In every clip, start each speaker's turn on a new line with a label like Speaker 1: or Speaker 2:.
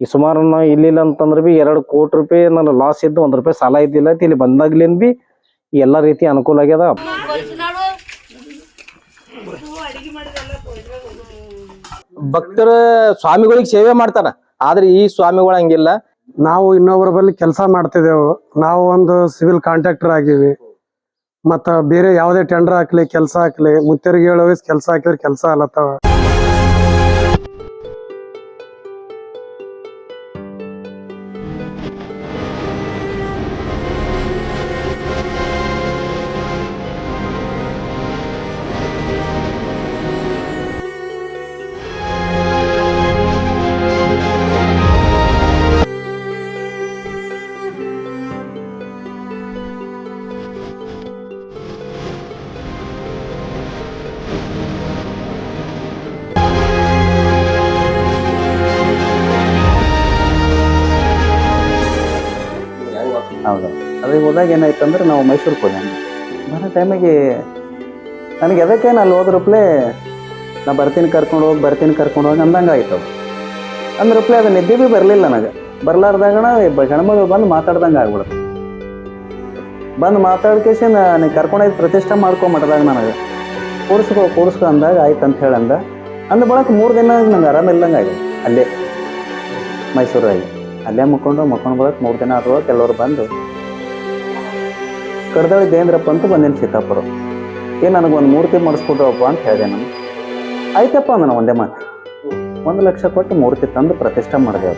Speaker 1: ಈ ಸುಮಾರು ಇಲ್ಲಿಲ್ಲ ಅಂತಂದ್ರೆ ಬಿ 2 ಕೋಟಿ ರೂಪಾಯಿ ನನ್ನ ಲಾಸ್ ಇದ್ದು 1 ರೂಪಾಯಿ ಸಾಲ ಇದ್ದಿಲ್ಲ ಇಲ್ಲಿ ಬಂದಾಗ್ಲಿಂದ ಬಿ ಎಲ್ಲ ರೀತಿ ಅನುಕೂಲ ಆಗ್ಯದ.
Speaker 2: ಭಕ್ತರ ಸ್ವಾಮಿಗಳಿಗೆ ಸೇವೆ ಮಾಡ್ತಾರ, ಆದ್ರೆ ಈ ಸ್ವಾಮಿಗಳು ಹಂಗಿಲ್ಲ.
Speaker 3: ನಾವು ಇನ್ನೊಬ್ಬರ ಬಳಿ ಕೆಲಸ ಮಾಡ್ತಿದ್ದೆವು. ನಾವು ಒಂದು ಸಿವಿಲ್ ಕಾಂಟ್ರಾಕ್ಟರ್ ಆಗಿವಿ. ಮತ್ತ ಬೇರೆ ಯಾವುದೇ ಟೆಂಡರ್ ಹಾಕ್ಲಿ ಕೆಲಸ ಹಾಕ್ಲಿ ಮುತ್ತರಿಗೆ ಹೇಳೋ ಕೆಲಸ ಹಾಕಿದ್ರೆ ಕೆಲಸ ಅಲ್ಲತ್ತವ.
Speaker 4: ಹೌದು. ಅದೇ ಹೋದಾಗ ಏನಾಯ್ತು ಅಂದ್ರೆ ನಾವು ಮೈಸೂರಿಗೆ ಹೋದೆ. ಬರೋ ಟೈಮಿಗೆ ನನಗೆ ಅದಕ್ಕೇನು ಅಲ್ಲಿ ಹೋದ್ರಪ್ಲೆ ನಾ ಬರ್ತೀನಿ ಕರ್ಕೊಂಡು ಹೋಗಿ ಅಂದಂಗೆ ಆಯ್ತು. ಅಂದ್ರಪ್ಲೆ ಅದು ನಿದ್ದೆ ಭೀ ಬರಲಿಲ್ಲ ನನಗೆ. ಬರ್ಲಾರ್ದಾಗಣ ಗಣಮಗಳು ಬಂದು ಮಾತಾಡ್ದಂಗೆ ಆಗ್ಬಿಡುತ್ತೆ. ಬಂದು ಮಾತಾಡ್ಕೇಸಿ ನೀನು ಕರ್ಕೊಂಡೋಗಿ ಪ್ರತಿಷ್ಠೆ ಮಾಡ್ಕೊಂಬಿಟ್ಟಾಗ ನನಗೆ ಕೂಡಿಸ್ಕೊ ಅಂದಾಗ ಆಯ್ತು ಅಂತ ಹೇಳಂದ. ಅಂದ ಬಳಕ 3 ದಿನ ನಂಗೆ ಆರಾಮಿಲ್ಲಂಗೆ ಆಗಿದೆ. ಅಲ್ಲೇ ಮೈಸೂರಾಗಿ ಅಲ್ಲೇ ಮುಕ್ಕೊಂಡು ಬಳಕ 3 ದಿನ ಆದ್ರೂ ಕೆಲವರು ಬಂದು ಕಡ್ದಳಿ ದೇಂದ್ರಪ್ಪ ಅಂತ ಬಂದೇನು ಸೀತಾಪುರ. ನನಗೊಂದು ಮೂರ್ತಿ ಮಾಡಿಸ್ಕೊಟ್ಟವಪ್ಪ ಅಂತ ಹೇಳಿದೆ ನಾನು. ಆಯ್ತಪ್ಪ ನಾನು ಒಂದೇ ಮಾತು 1 ಲಕ್ಷ ಕೊಟ್ಟು ಮೂರ್ತಿ ತಂದು ಪ್ರತಿಷ್ಠೆ ಮಾಡಿದೆವು.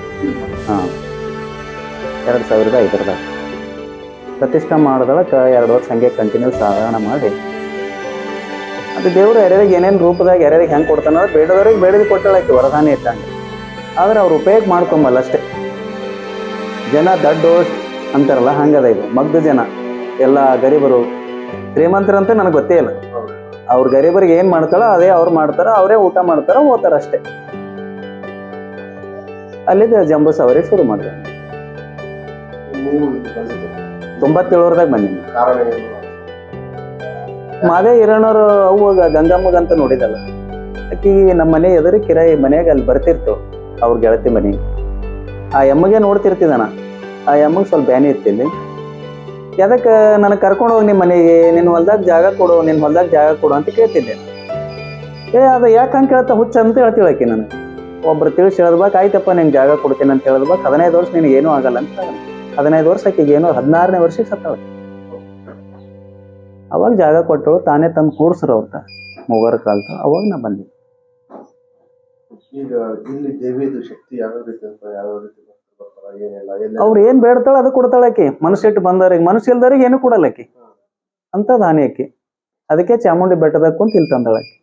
Speaker 4: 2005 ಪ್ರತಿಷ್ಠೆ ಮಾಡಿದಳಕ್ಕೆ 2 ವರ್ಷ ಹಂಗೆ ಕಂಟಿನ್ಯೂ ಸಾಧನ ಮಾಡಿ ಅದು ದೇವರು ಯಾರ್ಯಾರಿಗೆ ಏನೇನು ರೂಪದಾಗ ಯಾರ್ಯಾರಿಗೆ ಹೆಂಗೆ ಕೊಡ್ತಾನೋ ಬೇಡದವ್ರಿಗೆ ಬೇಡದು ಕೊಟ್ಟಳಕ್ಕೆ ವರದಾನ ಇಟ್ಟಂಗೆ. ಆದ್ರೆ ಅವ್ರು ಉಪಯೋಗ ಮಾಡ್ಕೊಂಬಲ್ಲ ಅಷ್ಟೇ. ಜನ ದಡ್ಡು ಅಂತಾರಲ್ಲ ಹಂಗದ ಇದು. ಮಗ್ದ ಜನ ಎಲ್ಲ ಗರೀಬರು ಶ್ರೀಮಂತರಂತ ನನಗೆ ಗೊತ್ತೇ ಇಲ್ಲ. ಅವ್ರ ಗರೀಬರಿಗೆ ಏನು ಮಾಡ್ತಾಳ ಅದೇ ಅವ್ರು ಮಾಡ್ತಾರ, ಅವರೇ ಊಟ ಮಾಡ್ತಾರ ಹೋಗ್ತಾರ ಅಷ್ಟೇ. ಅಲ್ಲಿದ್ದ ಜಂಬೂ ಸವಾರಿ ಶುರು ಮಾಡಿದೆ. 97 ಬಂದಿನಿ. ಮಾದೇ ಹಿರಣರು ಅವು ಗಂಗಮ್ಮಗಂತ ನೋಡಿದಲ್ಲ, ಆಕಿ ನಮ್ಮ ಮನೆ ಎದುರು ಕಿರಾಯಿ ಮನೆಯಾಗ ಅಲ್ಲಿ ಬರ್ತಿರ್ತೇವೆ ಅವ್ರ ಗೆಳತಿ ಮನೆಗೆ. ಆ ಎಮ್ಮಗೆ ನೋಡ್ತಿರ್ತಿದ್ದಾನ. ಆ ಎಮ್ಮಗೆ ಸ್ವಲ್ಪ ಬ್ಯಾನಿ ಇತ್ತಿಲ್ಲಿ. ಅದಕ್ಕೆ ನನಗೆ ಕರ್ಕೊಂಡು ಹೋಗಿ ನಿಮ್ಮ ಮನೆಗೆ, ನಿನ್ನ ಹೊಲ್ದಾಗ ಜಾಗ ಕೊಡು ಅಂತ ಕೇಳ್ತಿದ್ದೆ. ಅದು ಯಾಕೆ ಹಂಗೆ ಕೇಳ್ತಾ ಹುಚ್ಚ ಅಂತ ಹೇಳ್ತಿಳಕಿ ನನಗೆ. ಒಬ್ರು ತಿಳಿಸಿ ಹೇಳ್ಬೇಕು, ಆಯ್ತಪ್ಪ ನಿಂಗೆ ಜಾಗ ಕೊಡ್ತೀನಿ ಅಂತ ಹೇಳ್ಬೇಕು. 15 ವರ್ಷ ನಿನಗೇನೂ ಆಗಲ್ಲ ಅಂತ. 15 ವರ್ಷ ಆಕಿಗೇನೋ 16ನೇ ವರ್ಷಕ್ಕೆ ಸತ್ತಳ. ಅವಾಗ ಜಾಗ ಕೊಟ್ಟಳು, ತಾನೇ ತಂದು ಕೂಡ್ಸ್ರು ಅವ್ರ ಮೂವರ ಕಾಲದ. ಅವಾಗ ನಾ ಬಂದೆ. ಅವ್ರು ಏನ್ ಬೇಡ್ತಾಳ ಅದು ಕೊಡ್ತಾಳಕಿ. ಮನಸ್ಸಿಟ್ಟು ಬಂದವ್ರಿಗೆ, ಮನಸ್ಸು ಇಲ್ದವ್ರಿಗೆ ಏನು ಕೊಡಲ್ಲಕಿ ಅಂತ ದಾನಿ ಆಕಿ. ಅದಕ್ಕೆ ಚಾಮುಂಡಿ ಬೆಟ್ಟದಾಗ ಕುಂತ ಇಲ್ಲಿ ತಂದಳಕಿ.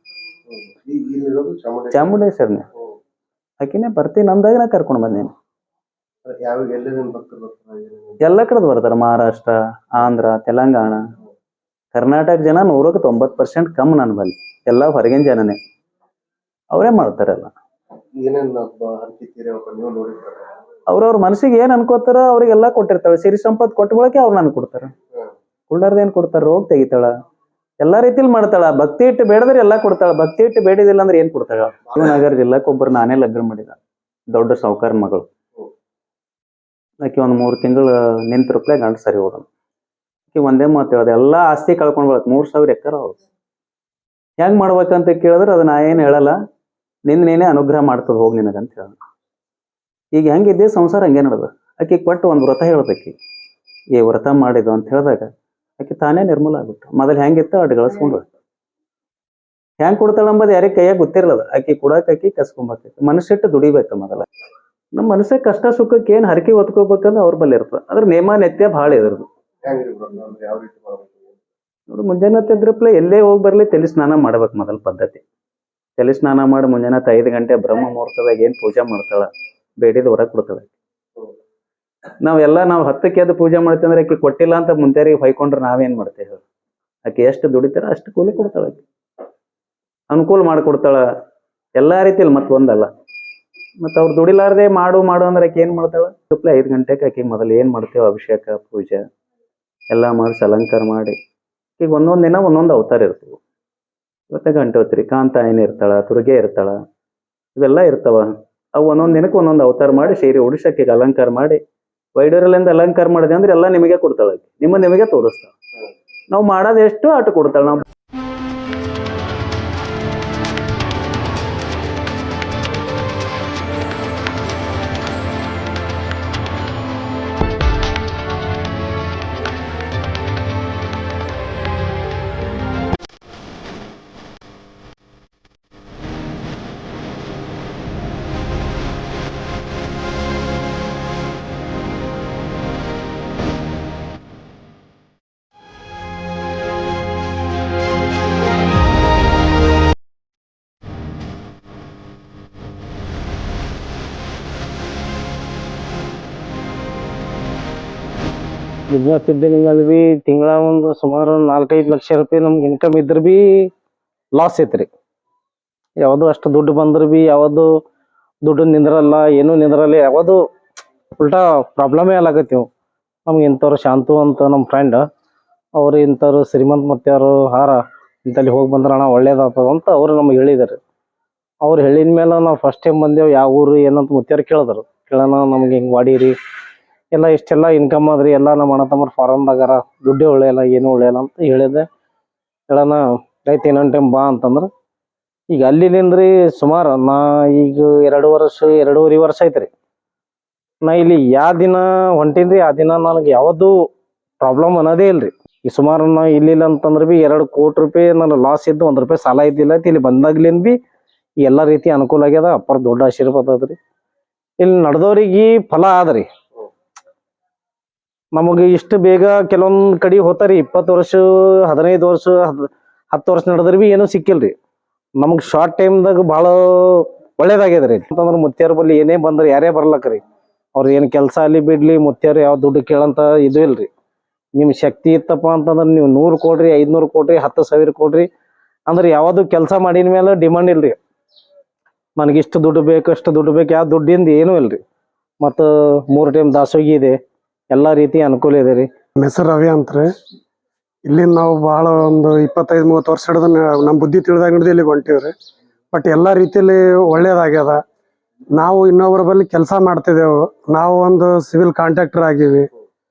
Speaker 4: ಚಾಮುಂಡೇಶ್ವರನೇ ಆಕಿನೇ ಬರ್ತೀನಿ ಅಂದಾಗ ನಾ ಕರ್ಕೊಂಡು ಬಂದೇನೆ. ಎಲ್ಲ ಕಡೆದು ಬರ್ತಾರ. ಮಹಾರಾಷ್ಟ್ರ, ಆಂಧ್ರ, ತೆಲಂಗಾಣ, ಕರ್ನಾಟಕ ಜನ 100ಕ್ಕೆ 90% ಕಮ್ಮಿ ನನ್ನ ಬಲ್ಲಿ. ಎಲ್ಲ ಹೊರಗಿನ ಜನನೇ, ಅವರೇ ಮಾಡ್ತಾರಲ್ಲ. ಅವ್ರವ್ರ ಮನಸ್ಸಿಗೆ ಏನ್ ಅನ್ಕೋತಾರ ಅವ್ರಿಗೆಲ್ಲ ಕೊಟ್ಟಿರ್ತಾಳೆ. ಸಿರಿ ಸಂಪತ್ ಕೊಟ್ಟ ಬಳಕೆ ಅವ್ರು ನನ್ ಕೊಡ್ತಾರ. ಕುಳ್ಳಾರ್ದೇನ್ ಕೊಡ್ತಾರ, ರೋಗ ತೆಗಿತಾಳ, ಎಲ್ಲಾ ರೀತಿಲಿ ಮಾಡ್ತಾಳ. ಭಕ್ತಿ ಇಟ್ಟು ಬೇಡದ್ರೆ ಎಲ್ಲಾ ಕೊಡ್ತಾಳ. ಭಕ್ತಿ ಇಟ್ಟು ಬೇಡಿದಿಲ್ಲ ಅಂದ್ರೆ ಏನ್ ಕೊಡ್ತಾಳ. ಶಿವನಗರ ಜಿಲ್ಲಾಕ್ ಒಬ್ಬರು ನಾನೇ ಲಗ್ನ ಮಾಡಿದ, ದೊಡ್ಡ ಸಾವುಕಾರ ಮಗಳು. ಆಕಿ 1 3 ತಿಂಗಳು ನಿಂತ ರೂಪಾಯಿ ಗಂಟು ಸರಿ ಹೋದ. ಆಕಿ ಒಂದೇ ಮಾತು ಹೇಳ್ದೆ, ಎಲ್ಲಾ ಆಸ್ತಿ ಕಳ್ಕೊಂಡ್ ಬಳಕ್ 3000 ಎಕರೆ ಅವ್ರು. ಹೆಂಗ್ ಮಾಡ್ಬೇಕಂತ ಕೇಳಿದ್ರೆ ಅದು ನಾ ಏನ್ ಹೇಳಲ್ಲ, ನೀನೇ ಅನುಗ್ರಹ ಮಾಡ್ತದ ಹೋಗಿ ನಿನಗಂತ ಹೇಳ. ಈಗ ಹೆಂಗಿದ್ದೆ ಸಂಸಾರ ಹಂಗೆ ನಡೆದ. ಆಕಿ ಕೊಟ್ಟು ಒಂದು ವ್ರತ ಹೇಳ್ದಕ್ಕಿ. ಈ ವ್ರತ ಮಾಡಿದ್ದು ಅಂತ ಹೇಳಿದಾಗ ಆಕಿ ತಾನೇ ನಿರ್ಮೂಲ ಆಗ್ಬಿಟ್ಟು. ಮೊದಲು ಹೆಂಗಿತ್ತು ಅಡ್ ಗಳಿಸ್ಕೊಂಡು ಹೆಂಗ್ ಕೊಡ್ತಾಳ ಅಂಬದು ಯಾರಿಗೆ ಕೈಯಾಗ ಗೊತ್ತಿರಲ್ಲ. ಆಕಿ ಕೊಡಾಕಿ ಕಸ್ಕೊಂಬಾಕೈತಿ. ಮನಸ್ಸಿಟ್ಟು ದುಡಿಬೇಕು ಮೊದಲ. ನಮ್ಮ ಮನಸ್ಸಿಗೆ ಕಷ್ಟ ಸುಖಕ್ಕೆ ಏನ್ ಹರಕೆ ಹೊತ್ಕೋಬೇಕಂದ್ರೆ ಅವ್ರ ಬಲ್ಲಿ ಇರ್ತದೆ. ಅದ್ರ ನೇಮ ನೆತ್ಯ ಭಾಳ ಇದ್ರದ್ದು. ನೋಡಿ, ಮುಂಜಾನೆ ಎದ್ರಪ್ಲೆ ಎಲ್ಲೇ ಹೋಗಿ ಬರ್ಲಿ ತಲೆ ಸ್ನಾನ ಮಾಡ್ಬೇಕು ಮೊದಲ ಪದ್ಧತಿ. ತಲೆ ಸ್ನಾನ ಮಾಡಿ ಮುಂಜಾನೆ 5 ಗಂಟೆ ಬ್ರಹ್ಮ ಮುಹೂರ್ತದಾಗ ಏನ್ ಪೂಜೆ ಮಾಡ್ತಾಳ ಬೇಡಿದ ಹೊರ ಕೊಡ್ತಾಳೆ. ನಾವು 10ಕ್ಕೆ ಎದ್ದು ಪೂಜೆ ಮಾಡ್ತೀವಿ ಅಂದ್ರೆ ಆಕಿ ಕೊಟ್ಟಿಲ್ಲ ಅಂತ ಮುಂತೆರಿಗೆ ಹೊಯ್ಕೊಂಡ್ರೆ ನಾವೇನ್ ಮಾಡ್ತೇವೆ. ಆಕಿ ಎಷ್ಟು ದುಡಿತಾರ ಅಷ್ಟು ಕೂಲಿ ಕೊಡ್ತಾಳ. ಆಕಿ ಅನುಕೂಲ ಮಾಡಿಕೊಡ್ತಾಳ ಎಲ್ಲಾ ರೀತಿಯಲ್ಲಿ. ಮತ್ ಒಂದಲ್ಲ, ಮತ್ ಅವ್ರು ದುಡಿಲಾರ್ದೆ ಮಾಡು ಅಂದ್ರೆ ಆಕಿ ಏನ್ ಮಾಡ್ತಾಳ. 5 ಗಂಟೆಗೆ ಆಕಿ ಮೊದಲು ಏನ್ ಮಾಡ್ತೇವೆ ಅಭಿಷೇಕ ಪೂಜೆ ಎಲ್ಲಾ ಮಾಡಿಸಿ ಅಲಂಕಾರ ಮಾಡಿ. ಈಗ ಒಂದೊಂದ್ ದಿನ ಒಂದೊಂದು ಅವತಾರ ಇರ್ತವೆ. ಇವತ್ತೆ ಗಂಟೋತ್ರಿ, ಕಾಂತಾಯನಿ ಇರ್ತಾಳ, ತುರ್ಗೆ ಇರ್ತಾಳ, ಇವೆಲ್ಲ ಇರ್ತಾವ. ಅವು ಒಂದೊಂದ್ ದಿನಕ್ಕೆ ಒಂದೊಂದು ಅವತಾರ ಮಾಡಿ ಸೀರೆ ಉಡಿಸಕ್ಕೆ ಅಲಂಕಾರ ಮಾಡಿ ವೈಡೂರಲ್ಲಿಂದ ಅಲಂಕಾರ ಮಾಡಿದೆ ಅಂದ್ರೆ ಎಲ್ಲ ನಿಮಗೆ ಕೊಡ್ತಾಳೆ ಆಕಿ. ನಿಮಗೆ ತೋರಿಸ್ತಾಳೆ. ನಾವು ಮಾಡೋದು ಎಷ್ಟು ಅಷ್ಟು ಕೊಡ್ತಾಳೆ. ನಾವು
Speaker 1: ಬಿಸ್ನೆಸ್ ಇದ್ದಲ್ಲಿ ಬಿ ತಿಂಗಳ ಒಂದು ಸುಮಾರು 4-5 ಲಕ್ಷ ರೂಪಾಯಿ ನಮ್ಗೆ ಇನ್ಕಮ್ ಇದ್ರ ಬಿ ಲಾಸ್ ಐತ್ರಿ. ಯಾವುದು ಅಷ್ಟು ದುಡ್ಡು ಬಂದ್ರೆ ಬಿ ಯಾವುದು ದುಡ್ಡು ನಿಂದ್ರಲ್ಲ, ಏನೂ ನಿಂದ್ರಲ್ಲ, ಯಾವುದು ಉಲ್ಟಾ ಪ್ರಾಬ್ಲಮೇ ಆಗತ್ತೀವಿ. ನಮ್ಗೆ ಇಂಥವ್ರು ಶಾಂತು ಅಂತ ನಮ್ಮ ಫ್ರೆಂಡ್ ಅವ್ರು ಇಂಥವ್ರು ಶ್ರೀಮಂತ್ ಮತ್ತೆ ಅವರು ಇಂತಲ್ಲಿ ಹೋಗಿ ಬಂದ್ರಣ ಒಳ್ಳೇದಾಗ್ತದ ಅಂತ ಅವ್ರು ನಮ್ಗೆ ಹೇಳಿದಾರೆ. ಅವ್ರು ಹೇಳಿದ ಮೇಲೆ ನಾವು ಫಸ್ಟ್ ಟೈಮ್ ಬಂದೇವು. ಯಾವ ಊರು ಏನಂತ ಮುತ್ಯಾರು ಕೇಳಿದ್ರು. ಕೇಳೋಣ ನಮ್ಗೆ ಹಿಂಗೆ ವಾಡೀರಿ ಎಲ್ಲ ಇಷ್ಟೆಲ್ಲ ಇನ್ಕಮ್ ಆದ್ರಿ, ಎಲ್ಲ ನಮ್ಮ ಅಣ್ಣ ತಮ್ಮರು ಫಾರಮ್ದಾಗಾರ, ದುಡ್ಡೇ ಉಳಿಯಲ್ಲ, ಏನೂ ಉಳಿಯಲ್ಲ ಅಂತ ಹೇಳಿದೆ. ಹೇಳೋಣ ಆಯ್ತು ಇನ್ನೊಂದು ಟೈಮ್ ಬಾ ಅಂತಂದ್ರೆ ಈಗ ಅಲ್ಲಿಂದ್ರಿ ಸುಮಾರು ನಾ ಈಗ 2-2.5 ವರ್ಷ ಐತ್ರಿ. ನಾ ಇಲ್ಲಿ ಯಾವ ದಿನ ಹೊಂಟೀನ್ರಿ ಆ ದಿನ ನನಗೆ ಯಾವುದು ಪ್ರಾಬ್ಲಮ್ ಅನ್ನೋದೇ ಇಲ್ರಿ. ಈ ಸುಮಾರು ನಾ ಇಲ್ಲಿಲ್ಲ ಅಂತಂದ್ರೆ ಬಿ 2 ಕೋಟಿ ರೂಪಾಯಿ ನನ್ನ ಲಾಸ್ ಇದ್ದು, 1 ರೂಪಾಯಿ ಸಾಲ ಇದ್ದಿಲ್ಲ. ಇಲ್ಲಿ ಬಂದಾಗ್ಲಿಂದ ಬಿ ಎಲ್ಲ ರೀತಿ ಅನುಕೂಲ ಆಗ್ಯದ. ಅಪ್ಪರ ದೊಡ್ಡ ಆಶೀರ್ವಾದ ಅದ್ರಿ. ಇಲ್ಲಿ ನಡೆದವ್ರಿಗೆ ಫಲ ಆದ್ರಿ. ನಮಗೆ ಇಷ್ಟು ಬೇಗ ಕೆಲವೊಂದು ಕಡೆ ಹೋತಾರಿ 20 ವರ್ಷ 15 ವರ್ಷ 10 ವರ್ಷ ನಡೆದ್ರೆ ಬಿ ಏನೂ ಸಿಕ್ಕಿಲ್ರಿ. ನಮಗೆ ಶಾರ್ಟ್ ಟೈಮ್ದಾಗ ಭಾಳ ಒಳ್ಳೇದಾಗ್ಯದ್ರಿ. ಅಂತಂದ್ರೆ ಮುತ್ಯಾರ ಬಲ್ಲಿ ಏನೇ ಬಂದ್ರೆ ಯಾರೇ ಬರ್ಲಕ್ರಿ, ಅವ್ರ ಏನು ಕೆಲಸ ಅಲ್ಲಿ ಬಿಡ್ಲಿ, ಮುತ್ಯಾರು ಯಾವ ದುಡ್ಡು ಕೇಳಂತ ಇದು ಇಲ್ರಿ. ನಿಮ್ಮ ಶಕ್ತಿ ಇತ್ತಪ್ಪ ಅಂತಂದ್ರೆ ನೀವು 100 ಕೊಡ್ರಿ, 500 ಕೊಡ್ರಿ, 10,000 ಕೊಡ್ರಿ ಅಂದ್ರೆ ಯಾವುದು ಕೆಲಸ ಮಾಡಿದ ಮೇಲೆ ಡಿಮಾಂಡ್ ಇಲ್ರಿ. ನನಗಿಷ್ಟು ದುಡ್ಡು ಬೇಕು, ಅಷ್ಟು ದುಡ್ಡು ಬೇಕು, ಯಾವ ದುಡ್ಡಿಂದ ಏನೂ ಇಲ್ರಿ. ಮತ್ತು 3 ಟೈಮ್ ದಾಸೋಗಿ ಇದೆ, ಎಲ್ಲ ರೀತಿ ಅನುಕೂಲ ಇದೆ ರೀ.
Speaker 3: ನಮ್ಮ ಹೆಸರು ರವಿ ಅಂತ್ರಿ. ಇಲ್ಲಿ ನಾವು ಭಾಳ ಒಂದು 25-30 ವರ್ಷ ಹಿಡಿದು ನಮ್ಮ ಬುದ್ಧಿ ತಿಳಿದಾಗ ಹಿಡಿದು ಇಲ್ಲಿಗೆ ಹೊಂಟಿವ್ರಿ. ಬಟ್ ಎಲ್ಲ ರೀತಿಯಲ್ಲಿ ಒಳ್ಳೇದಾಗ್ಯದ. ನಾವು ಇನ್ನೊಬ್ಬರ ಬಳಿ ಕೆಲಸ ಮಾಡ್ತಿದ್ದೆವು. ನಾವು ಒಂದು ಸಿವಿಲ್ ಕಾಂಟ್ರಾಕ್ಟರ್ ಆಗೀವಿ.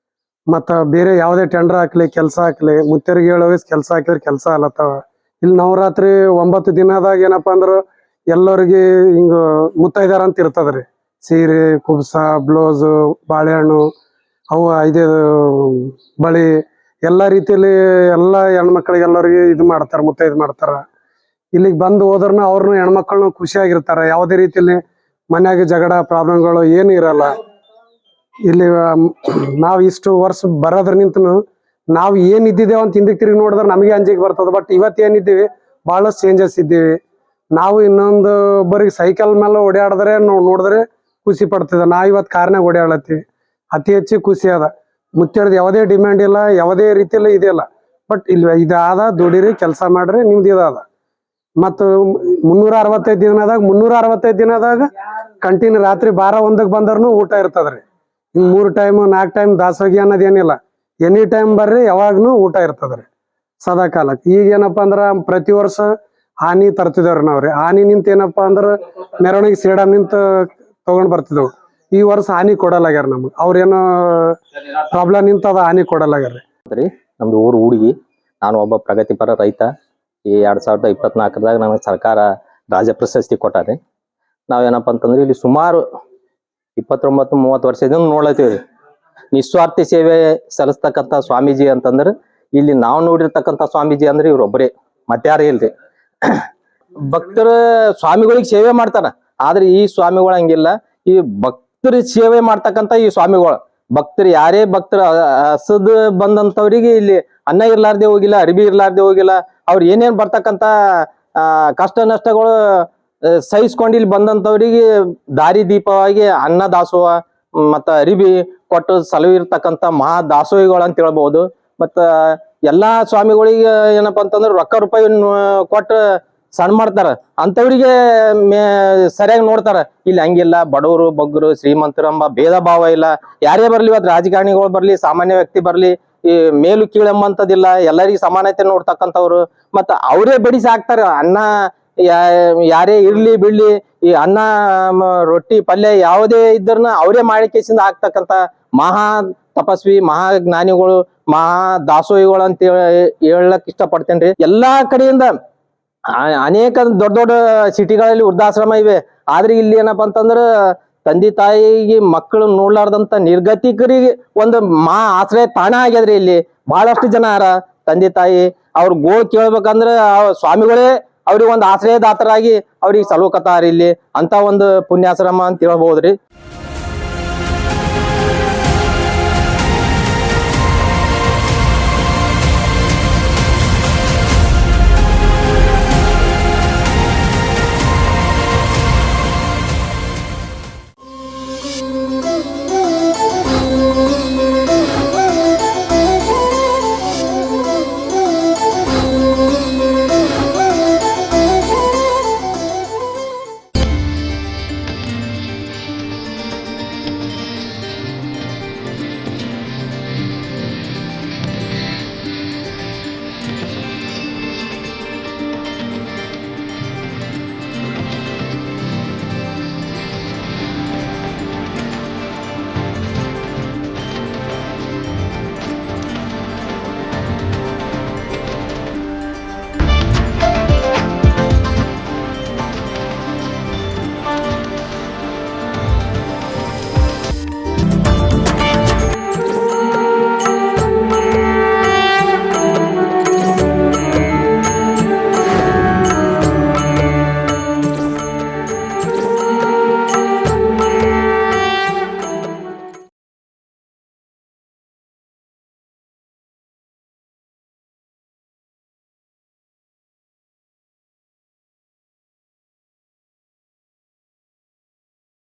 Speaker 3: ಮತ್ತು ಬೇರೆ ಯಾವುದೇ ಟೆಂಡರ್ ಹಾಕ್ಲಿ, ಕೆಲಸ ಹಾಕ್ಲಿ, ಮುತ್ಯರಿಗೆ ಹೇಳೋಗಿ ಕೆಲಸ ಹಾಕಿದ್ರೆ ಕೆಲಸ ಅಲ್ಲತ್ತವ. ಇಲ್ಲಿ ನವರಾತ್ರಿ 9 ದಿನದಾಗ ಏನಪ್ಪ ಅಂದ್ರೆ ಎಲ್ಲರಿಗೆ ಹಿಂಗೆ ಮುತ್ತೈದಾರ ಅಂತ ಇರ್ತದ್ರಿ. ಸೀರೆ, ಕುಬ್ಸ, ಬ್ಲೌಸು, ಬಾಳೆಹಣ್ಣು, ಅವು 5 ಬಳಿ ಎಲ್ಲ ರೀತಿಯಲ್ಲಿ ಎಲ್ಲ ಹೆಣ್ಮಕ್ಳಿಗೆ ಎಲ್ಲರಿಗೆ ಇದು ಮಾಡ್ತಾರೆ, ಮುತ್ತೈದು ಮಾಡ್ತಾರೆ. ಇಲ್ಲಿಗೆ ಬಂದು ಹೋದ್ರನ್ನ ಅವ್ರನ್ನ ಹೆಣ್ಮಕ್ಳನ್ನ ಖುಷಿಯಾಗಿರ್ತಾರೆ. ಯಾವುದೇ ರೀತಿಯಲ್ಲಿ ಮನ್ಯಾಗ ಜಗಳ ಪ್ರಾಬ್ಲಮ್ಗಳು ಏನು ಇರಲ್ಲ. ಇಲ್ಲಿ ನಾವು ಇಷ್ಟು ವರ್ಷ ಬರೋದ್ರ ನಿಂತನು ನಾವು ಏನು ಇದ್ದಿದ್ದೇವೆ ಅಂತ ಹಿಂದಕ್ಕೆ ತಿರುಗಿ ನೋಡಿದ್ರೆ ನಮಗೆ ಅಂಜಿಕೆ ಬರ್ತದೆ. ಬಟ್ ಇವತ್ತೇನಿದ್ದೀವಿ ಭಾಳಷ್ಟು ಚೇಂಜಸ್ ಇದ್ದೀವಿ. ನಾವು ಇನ್ನೊಂದು ಒಬ್ಬರಿಗೆ ಸೈಕಲ್ ಮೇಲೆ ಓಡಾಡಿದ್ರೆ ನೋಡಿದ್ರೆ ಖುಷಿ ಪಡ್ತಿದ್ದೆ. ನಾವು ಇವತ್ತು ಕಾರ್ನಾಗ ಓಡಾಡತ್ತೀವಿ. ಅತಿ ಹೆಚ್ಚು ಖುಷಿ ಅದ. ಮುತ್ಯರ್ದು ಯಾವುದೇ ಡಿಮ್ಯಾಂಡ್ ಇಲ್ಲ, ಯಾವುದೇ ರೀತಿಯಲ್ಲಿ ಇದೆಯಲ್ಲ. ಬಟ್ ಇಲ್ಲಿ ಇದಾದ ದುಡಿರಿ, ಕೆಲಸ ಮಾಡ್ರಿ, ನಿಮ್ದು ಇದಾದ. ಮತ್ತು 365 ದಿನದಾಗ ಕಂಟಿನ್ಯೂ ರಾತ್ರಿ 12-1 ಬಂದ್ರೂ ಊಟ ಇರ್ತದ್ರಿ. ಹಿಂಗೆ 3 ಟೈಮ್ 4 ಟೈಮ್ ದಾಸೋಗಿ ಅನ್ನೋದೇನಿಲ್ಲ. ಎನಿ ಟೈಮ್ ಬರ್ರಿ, ಯಾವಾಗ್ನೂ ಊಟ ಇರ್ತದ್ರಿ ಸದಾ ಕಾಲಕ್ಕೆ. ಈಗ ಏನಪ್ಪ ಅಂದ್ರೆ ಪ್ರತಿ ವರ್ಷ ಆನಿ ತರ್ತಿದೇವ್ರಿ ನಾವ್ರಿ. ಆನಿ ನಿಂತ ಏನಪ್ಪ ಅಂದ್ರೆ ಮೆರವಣಿಗೆ ಸೇಡಮ್ ನಿಂತ ತಗೊಂಡ್ ಬರ್ತಿದ್ದೆವು. ಈ ವರ್ಷ ಹಾನಿ ಕೊಡಲಾಗ್ಯಾರ ನಮ್ಗೆ. ಅವ್ರೇನೋ ಪ್ರಾಬ್ಲಮ್ ನಿಂತದ, ಹಾನಿ ಕೊಡಲಾಗ್ಯಾರ.
Speaker 2: ನಮ್ದು ಊರು ಹುಡುಗಿ. ನಾನು ಒಬ್ಬ ಪ್ರಗತಿಪರ ರೈತ. ಈ 2024ದಾಗ ನನಗೆ ಸರ್ಕಾರ ರಾಜ್ಯ ಪ್ರಶಸ್ತಿ ಕೊಟ್ಟಾರೆ. ನಾವೇನಪ್ಪ ಅಂತಂದ್ರೆ ಇಲ್ಲಿ ಸುಮಾರು 29-30 ವರ್ಷದಿಂದ ನೋಡ್ಲತ್ತೀವ್ರಿ. ನಿಸ್ವಾರ್ಥಿ ಸೇವೆ ಸಲ್ಲಿಸ್ತಕ್ಕಂಥ ಸ್ವಾಮೀಜಿ ಅಂತಂದ್ರೆ ಇಲ್ಲಿ ನಾವು ನೋಡಿರ್ತಕ್ಕಂಥ ಸ್ವಾಮೀಜಿ ಅಂದ್ರೆ ಇವ್ರೊಬ್ಬರೇ, ಮತ್ಯಾರೇ ಇಲ್ರಿ. ಭಕ್ತರ ಸ್ವಾಮಿಗಳಿಗೆ ಸೇವೆ ಮಾಡ್ತಾರ. ಆದ್ರೆ ಈ ಸ್ವಾಮಿಗಳು ಹಂಗಿಲ್ಲ. ಈ ಭಕ್ತರ ಸೇವೆ ಮಾಡ್ತಕ್ಕಂಥ ಈ ಸ್ವಾಮಿಗಳು, ಭಕ್ತರು ಯಾರೇ ಭಕ್ತರು ಹಸದ್ ಬಂದಂತವ್ರಿಗೆ ಇಲ್ಲಿ ಅನ್ನ ಇರ್ಲಾರ್ದೆ ಹೋಗಿಲ್ಲ, ಅರಿಬಿ ಇರ್ಲಾರ್ದೆ ಹೋಗಿಲ್ಲ. ಅವ್ರು ಏನೇನ್ ಬರ್ತಕ್ಕಂಥ ಕಷ್ಟ ನಷ್ಟಗಳು ಸಹಿಸ್ಕೊಂಡು ಇಲ್ಲಿ ಬಂದಂತವ್ರಿಗೆ ದಾರಿ ದೀಪವಾಗಿ ಅನ್ನ ದಾಸೋಹ ಮತ್ತ ಅರಿಬಿ ಕೊಟ್ಟು ಸಲುವಿರ್ತಕ್ಕಂಥ ಮಹಾ ದಾಸೋಹಿಗಳು ಅಂತ ಹೇಳ್ಬಹುದು. ಮತ್ತ ಎಲ್ಲಾ ಸ್ವಾಮಿಗಳಿಗೆ ಏನಪ್ಪಾ ಅಂತಂದ್ರೆ ರೊಕ್ಕ ರೂಪಾಯಿ ಕೊಟ್ಟು ಸಣ್ಣ ಮಾಡ್ತಾರ, ಅಂತವ್ರಿಗೆ ಸರಿಯಾಗಿ ನೋಡ್ತಾರ. ಇಲ್ಲಿ ಹಂಗಿಲ್ಲ. ಬಡವರು ಬಗ್ಗರು ಶ್ರೀಮಂತರು ಎಂಬ ಭೇದ ಭಾವ ಇಲ್ಲ. ಯಾರೇ ಬರ್ಲಿ, ಇವತ್ತು ರಾಜಕಾರಣಿಗಳು ಬರ್ಲಿ, ಸಾಮಾನ್ಯ ವ್ಯಕ್ತಿ ಬರ್ಲಿ, ಈ ಮೇಲು ಕೀಳೆಂಬಂತದಿಲ್ಲ. ಎಲ್ಲರಿಗೂ ಸಮಾನತೆ ನೋಡ್ತಕ್ಕಂಥವ್ರು. ಮತ್ತ ಅವರೇ ಬಡಿಸಿ ಹಾಕ್ತಾರ. ಅನ್ನ ಯಾರೇ ಇರ್ಲಿ ಬಿಡ್ಲಿ ಈ ಅನ್ನ ರೊಟ್ಟಿ ಪಲ್ಯ ಯಾವುದೇ ಇದ್ರನ್ನ ಅವರೇ ಮಾಡಿ ಕೇಸಿಂದ ಆಗ್ತಕ್ಕಂತ ಮಹಾ ತಪಸ್ವಿ ಮಹಾ ಜ್ಞಾನಿಗಳು ಮಹಾ ದಾಸೋಹಿಗಳು ಅಂತ ಹೇಳಕ್ ಇಷ್ಟಪಡ್ತೇನ್ರಿ. ಎಲ್ಲಾ ಕಡೆಯಿಂದ ಅನೇಕ ದೊಡ್ಡ ದೊಡ್ಡ ಸಿಟಿಗಳಲ್ಲಿ ವೃದ್ಧಾಶ್ರಮ ಇವೆ. ಆದ್ರೆ ಇಲ್ಲಿ ಏನಪ್ಪಾ ಅಂತಂದ್ರ ತಂದೆ ತಾಯಿಗೆ ಮಕ್ಕಳು ನೋಡ್ಲಾರ್ದಂತ ನಿರ್ಗತಿಕರಿಗೆ ಒಂದು ಆಶ್ರಯ ತಾಣ ಆಗ್ಯದ್ರಿ. ಇಲ್ಲಿ ಬಹಳಷ್ಟು ಜನ ಅರ ತಂದೆ ತಾಯಿ ಅವ್ರ ಗೋಳ್ ಕೇಳ್ಬೇಕಂದ್ರ ಸ್ವಾಮಿಗಳೇ ಅವ್ರಿಗೆ ಒಂದು ಆಶ್ರಯದಾತರಾಗಿ ಅವ್ರಿಗೆ ಸಲುಕತಾರ ಇಲ್ಲಿ ಅಂತ ಒಂದು ಪುಣ್ಯಾಶ್ರಮ ಅಂತ ಹೇಳ್ಬೋದ್ರಿ.